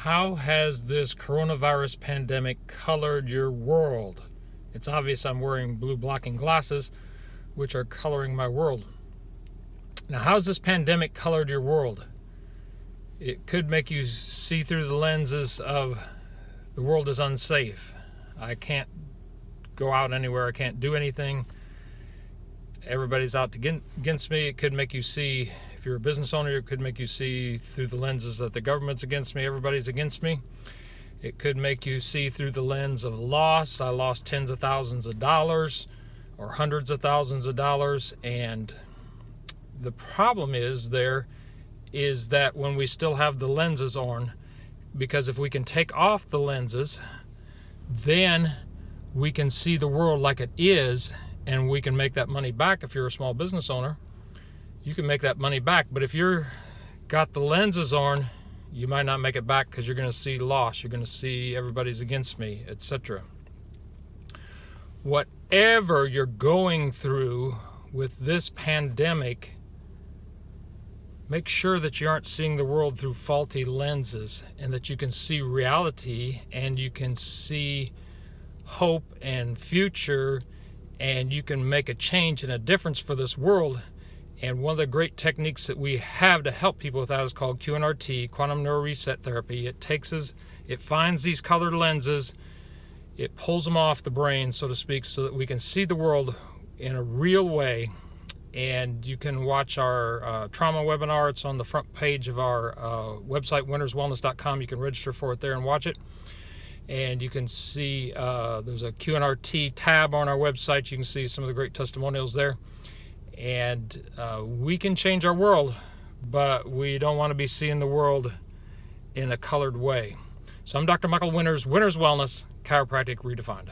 How has this coronavirus pandemic colored your world? It's obvious I'm wearing blue blocking glasses, which are coloring my world. Now, how's this pandemic colored your world? It could make you see through the lenses of the world is unsafe. I can't go out anywhere. I can't do anything. Everybody's out against me. It could make you see, if you're a business owner, it could make you see through the lenses that the government's against me, everybody's against me. It could make you see through the lens of loss. I lost tens of thousands of dollars or hundreds of thousands of dollars. And the problem is that when we still have the lenses on, because if we can take off the lenses, then we can see the world like it is, and we can make that money back. If you're a small business owner, you can make that money back. But if you're got the lenses on, you might not make it back because you're going to see loss. You're going to see everybody's against me, etc. Whatever you're going through with this pandemic, make sure that you aren't seeing the world through faulty lenses, and that you can see reality, and you can see hope and future, and you can make a change and a difference for this world. And one of the great techniques that we have to help people with that is called QNRT, Quantum Neural Reset Therapy. It finds these colored lenses, it pulls them off the brain, so to speak, so that we can see the world in a real way. And you can watch our trauma webinar. It's on the front page of our website, winnerswellness.com. You can register for it there and watch it. And you can see there's a QNRT tab on our website. You can see some of the great testimonials there. And we can change our world, but we don't want to be seeing the world in a colored way. So I'm Dr. Michael Winters, Winters Wellness, Chiropractic Redefined.